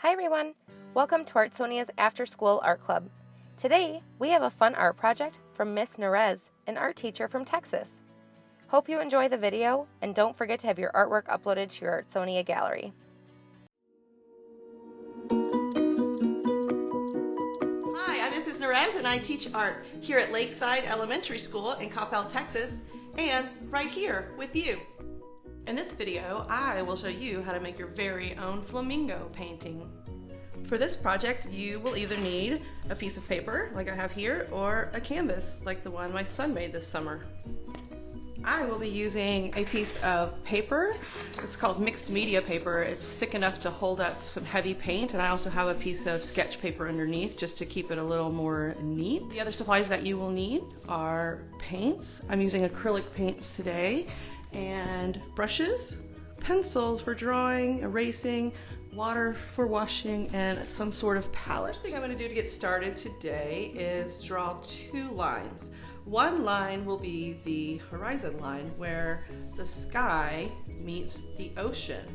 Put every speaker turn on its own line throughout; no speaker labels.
Hi everyone! Welcome to Artsonia's After School Art Club. Today, we have a fun art project from Miss Narez, an art teacher from Texas. Hope you enjoy the video, and don't forget to have your artwork uploaded to your Artsonia gallery.
Hi, I'm Mrs. Narez, and I teach art here at Lakeside Elementary School in Coppell, Texas, and right here with you.
In this video, I will show you how to make your very own flamingo painting. For this project, you will either need a piece of paper, like I have here, or a canvas, like the one my son made this summer.
I will be using a piece of paper. It's called mixed media paper. It's thick enough to hold up some heavy paint, and I also have a piece of sketch paper underneath just to keep it a little more neat. The other supplies that you will need are paints. I'm using acrylic paints today, and brushes, pencils for drawing, erasing, water for washing, and some sort of palette.
First thing I'm going to do to get started today is draw two lines. One line will be the horizon line where the sky meets the ocean.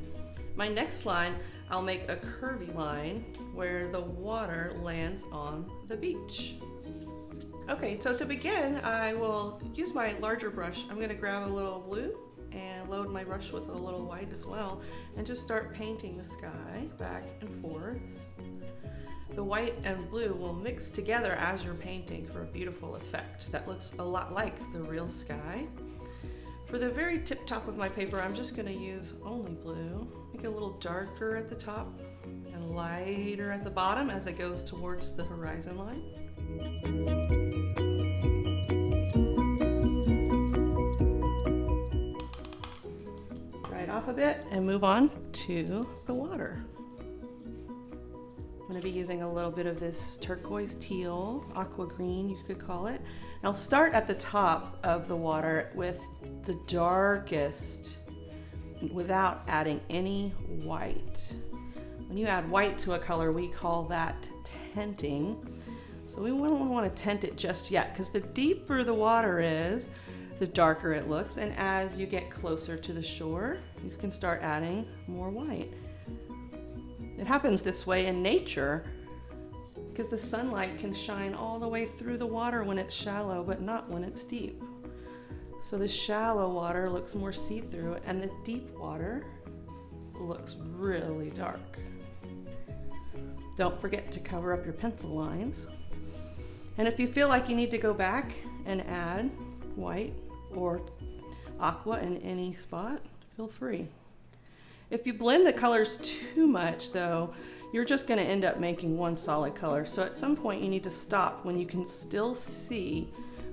My next line, I'll make a curvy line where the water lands on the beach. Okay, so to begin, I will use my larger brush. I'm going to grab a little blue and load my brush with a little white as well, and just start painting the sky back and forth. The white and blue will mix together as you're painting for a beautiful effect that looks a lot like the real sky. For the very tip top of my paper, I'm just going to use only blue. Make it a little darker at the top and lighter at the bottom as it goes towards the horizon line. Off a bit and move on to the water. I'm going to be using a little bit of this turquoise teal, aqua green you could call it. And I'll start at the top of the water with the darkest without adding any white. When you add white to a color, we call that tinting. So we wouldn't want to tint it just yet, because the deeper the water is, the darker it looks, and as you get closer to the shore, you can start adding more white. It happens this way in nature because the sunlight can shine all the way through the water when it's shallow, but not when it's deep. So the shallow water looks more see-through, and the deep water looks really dark. Don't forget to cover up your pencil lines. And if you feel like you need to go back and add white or aqua in any spot, feel free. If you blend the colors too much though, you're just going to end up making one solid color. So at some point you need to stop when you can still see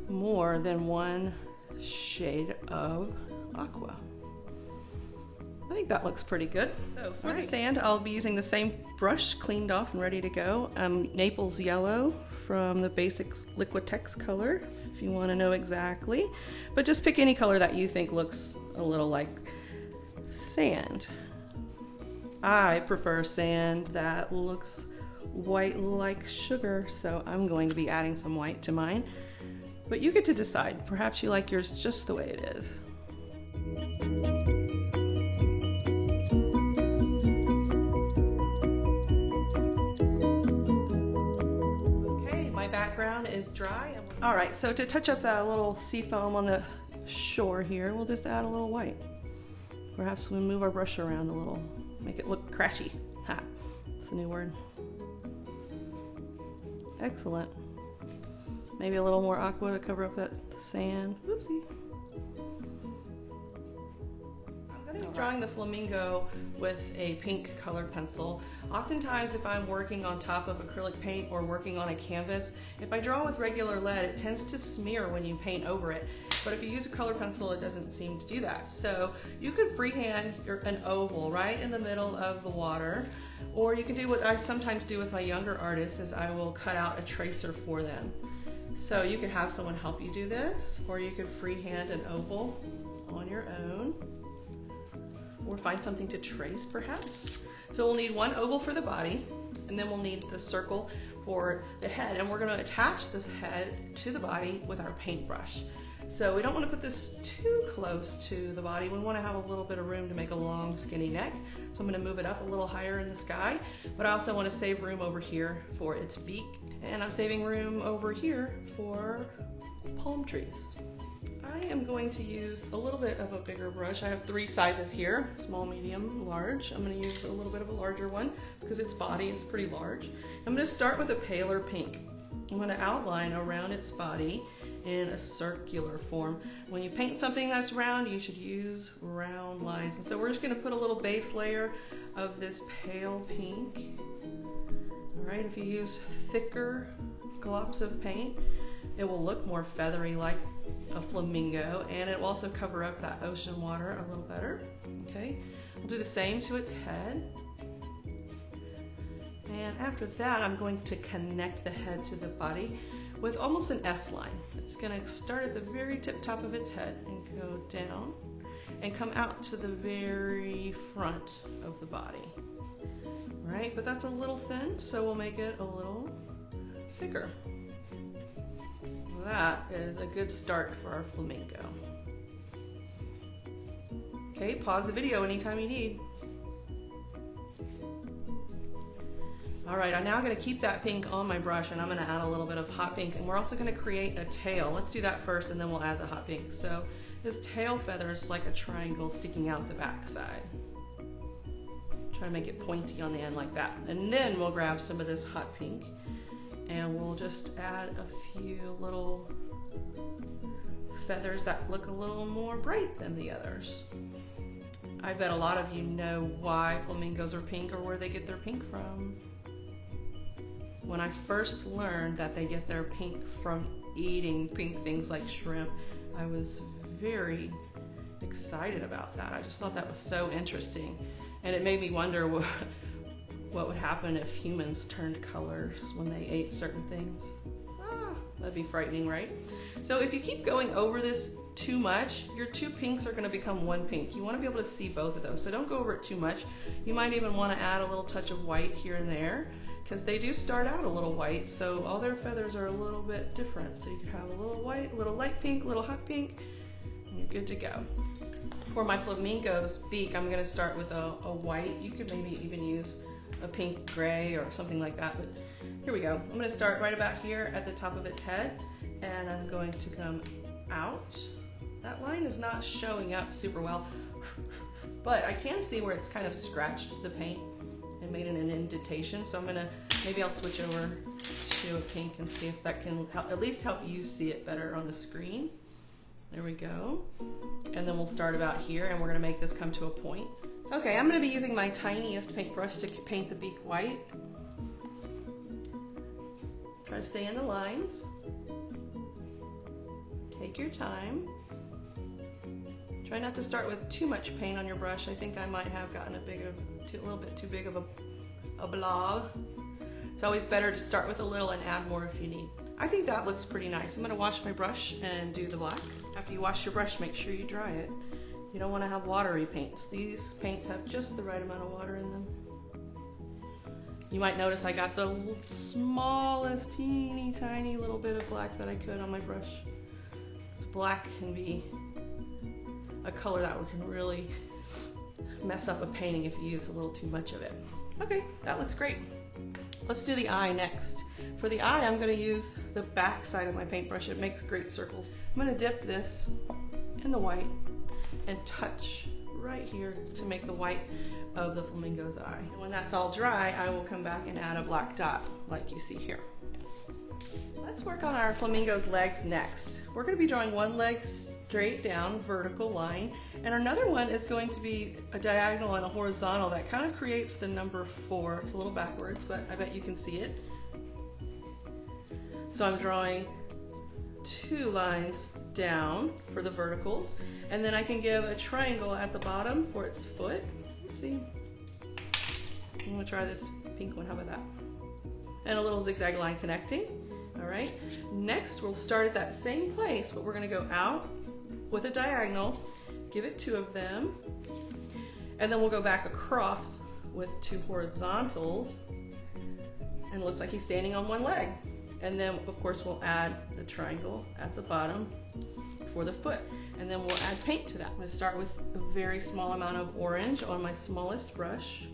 more than one shade of aqua. I think that looks pretty good. So for the sand, I'll be using the same brush, cleaned off and ready to go. Naples yellow from the basic Liquitex color, if you want to know exactly. But just pick any color that you think looks a little like sand. I prefer sand that looks white like sugar, so I'm going to be adding some white to mine. But you get to decide. Perhaps you like yours just the way it is. Background is dry. All right, so to touch up that little sea foam on the shore here, we'll just add a little white. Perhaps we'll move our brush around a little, make it look crashy. Ha, that's a new word. Excellent. Maybe a little more aqua to cover up that sand. Oopsie. I'm going to be drawing the flamingo with a pink colored pencil. Oftentimes if I'm working on top of acrylic paint or working on a canvas, if I draw with regular lead, it tends to smear when you paint over it. But if you use a color pencil, it doesn't seem to do that. So you could freehand an oval right in the middle of the water, or you can do what I sometimes do with my younger artists, is I will cut out a tracer for them. So you could have someone help you do this, or you could freehand an oval on your own, or find something to trace perhaps. So we'll need one oval for the body, and then we'll need the circle for the head, and we're going to attach this head to the body with our paintbrush. So we don't want to put this too close to the body. We want to have a little bit of room to make a long skinny neck. So I'm going to move it up a little higher in the sky, but I also want to save room over here for its beak, and I'm saving room over here for palm trees. I am going to use a little bit of a bigger brush. I have 3 sizes here, small, medium, large. I'm going to use a little bit of a larger one because its body is pretty large. I'm going to start with a paler pink. I'm going to outline around its body in a circular form. When you paint something that's round, you should use round lines. And so we're just going to put a little base layer of this pale pink. All right, if you use thicker globs of paint, it will look more feathery like a flamingo, and it will also cover up that ocean water a little better. Okay, we'll do the same to its head. And after that, I'm going to connect the head to the body with almost an S line. It's going to start at the very tip top of its head and go down and come out to the very front of the body. Right, but that's a little thin, so we'll make it a little thicker. That is a good start for our flamingo. Okay, pause the video anytime you need. All right, I'm now going to keep that pink on my brush, and I'm going to add a little bit of hot pink, and we're also going to create a tail. Let's do that first, and then we'll add the hot pink. So this tail feather is like a triangle sticking out the back side. Try to make it pointy on the end like that. And then we'll grab some of this hot pink, and we'll just add a few little feathers that look a little more bright than the others. I bet a lot of you know why flamingos are pink or where they get their pink from. When I first learned that they get their pink from eating pink things like shrimp, I was very excited about that. I just thought that was so interesting, and it made me wonder what would happen if humans turned colors when they ate certain things. That'd be frightening, right? So if you keep going over this too much, your 2 pinks are going to become 1 pink. You want to be able to see both of those, so don't go over it too much. You might even want to add a little touch of white here and there, because they do start out a little white, so all their feathers are a little bit different. So you can have a little white, a little light pink, a little hot pink, and you're good to go. For my flamingo's beak, I'm going to start with a white. You could maybe even use a pink gray or something like that, but here we go. I'm going to start right about here at the top of its head, and I'm going to come out. That line is not showing up super well, but I can see where it's kind of scratched the paint and made an indentation, so maybe I'll switch over to a pink and see if that can at least help you see it better on the screen. There we go. And then we'll start about here, and we're going to make this come to a point. Okay, I'm going to be using my tiniest paintbrush to paint the beak white. Try to stay in the lines. Take your time. Try not to start with too much paint on your brush. I think I might have gotten a little bit too big of a blob. It's always better to start with a little and add more if you need. I think that looks pretty nice. I'm going to wash my brush and do the black. After you wash your brush, make sure you dry it. You don't want to have watery paints. These paints have just the right amount of water in them. You might notice I got the smallest, teeny tiny little bit of black that I could on my brush. This black can be a color that can really mess up a painting if you use a little too much of it. Okay, that looks great. Let's do the eye next. For the eye, I'm going to use the back side of my paintbrush. It makes great circles. I'm going to dip this in the white and touch right here to make the white of the flamingo's eye. And when that's all dry, I will come back and add a black dot like you see here. Let's work on our flamingo's legs next. We're going to be drawing one leg straight down, vertical line, and another one is going to be a diagonal and a horizontal that kind of creates the number 4. It's a little backwards, but I bet you can see it. So I'm drawing 2 lines down for the verticals, and then I can give a triangle at the bottom for its foot. See? I'm going to try this pink one. How about that? And a little zigzag line connecting. All right. Next, we'll start at that same place, but we're going to go out with a diagonal, give it 2 of them, and then we'll go back across with 2 horizontals, and it looks like he's standing on one leg. And then, of course, we'll add the triangle at the bottom for the foot. And then we'll add paint to that. I'm going to start with a very small amount of orange on my smallest brush.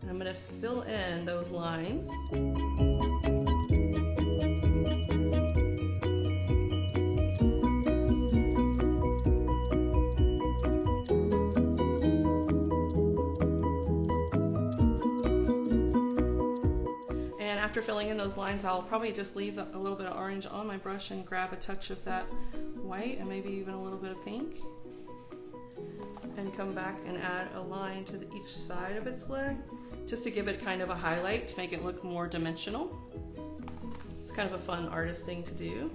And I'm going to fill in those lines. After filling in those lines, I'll probably just leave a little bit of orange on my brush and grab a touch of that white and maybe even a little bit of pink, and come back and add a line to each side of its leg just to give it kind of a highlight, to make it look more dimensional. It's kind of a fun artist thing to do.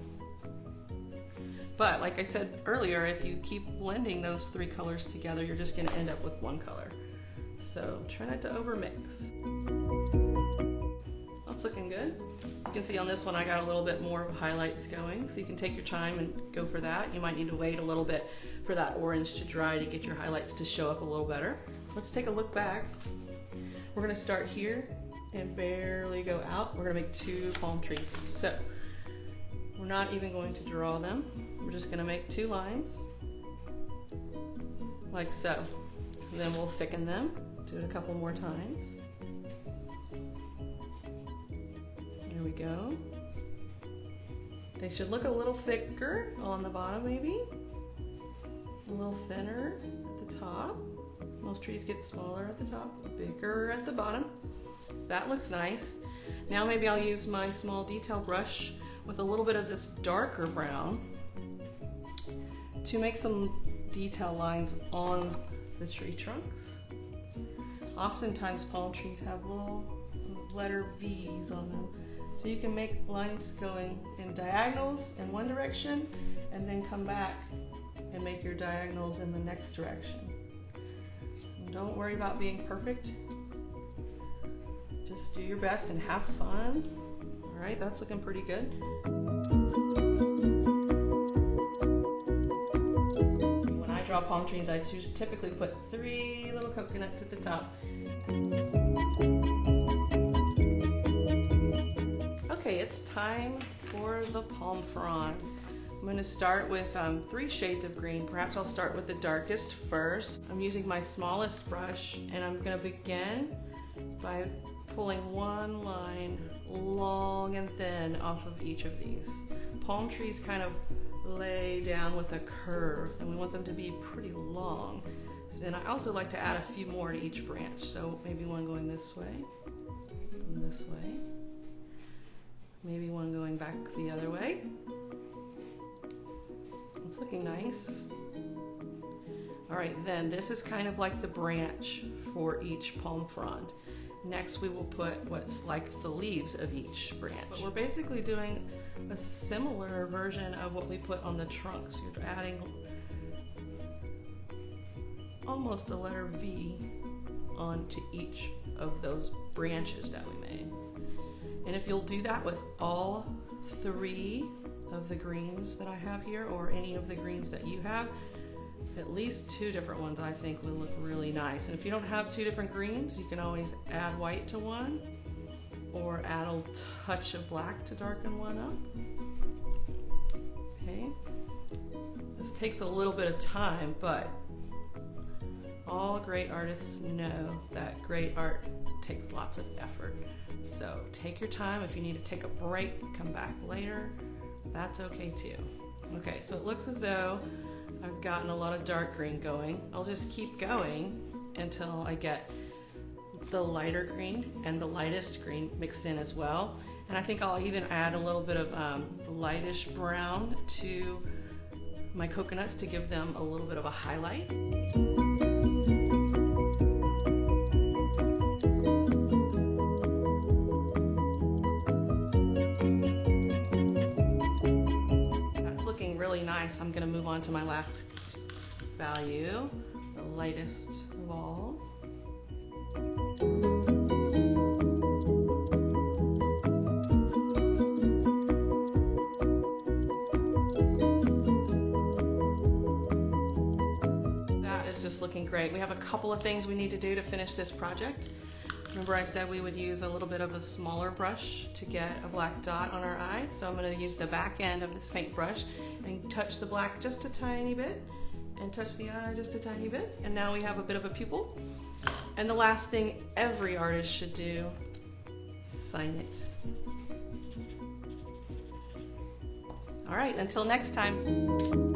But like I said earlier, if you keep blending those three colors together, you're just going to end up with one color. So try not to overmix. It's looking good. You can see on this one I got a little bit more of highlights going, so you can take your time and go for that. You might need to wait a little bit for that orange to dry to get your highlights to show up a little better. Let's take a look back. We're going to start here and barely go out. We're going to make 2 palm trees. So we're not even going to draw them. We're just going to make 2 lines like so. And then we'll thicken them. Do it a couple more times. There we go. They should look a little thicker on the bottom, maybe. A little thinner at the top. Most trees get smaller at the top, bigger at the bottom. That looks nice. Now maybe I'll use my small detail brush with a little bit of this darker brown to make some detail lines on the tree trunks. Oftentimes palm trees have little letter V's on them. So you can make lines going in diagonals in one direction and then come back and make your diagonals in the next direction. And don't worry about being perfect. Just do your best and have fun. All right, that's looking pretty good. When I draw palm trees, I typically put 3 little coconuts at the top. Okay, it's time for the palm fronds. I'm going to start with 3 shades of green. Perhaps I'll start with the darkest first. I'm using my smallest brush, and I'm going to begin by pulling 1 line long and thin off of each of these. Palm trees kind of lay down with a curve, and we want them to be pretty long. And I also like to add a few more to each branch, so maybe one going this way and this way. Maybe one going back the other way. It's looking nice. All right, then this is kind of like the branch for each palm frond. Next we will put what's like the leaves of each branch. But we're basically doing a similar version of what we put on the trunks. You're adding almost a letter V onto each of those branches that we made. And if you'll do that with all 3 of the greens that I have here, or any of the greens that you have, at least 2 different ones I think will look really nice. And if you don't have 2 different greens, you can always add white to one, or add a touch of black to darken one up. Okay, this takes a little bit of time, but all great artists know that great art takes lots of effort. So take your time. If you need to take a break, come back later. That's okay too. Okay, so it looks as though I've gotten a lot of dark green going. I'll just keep going until I get the lighter green and the lightest green mixed in as well. And I think I'll even add a little bit of lightish brown to my coconuts to give them a little bit of a highlight. Nice. I'm going to move on to my last value, the lightest of all. That is just looking great. We have a couple of things we need to do to finish this project.
Remember I said we would use a little bit of a smaller brush to get a black dot on our eye, so I'm going to use the back end of this paintbrush and touch the black just a tiny bit and touch the eye just a tiny bit, and now we have a bit of a pupil. And the last thing every artist should do, sign it. All right, until next time.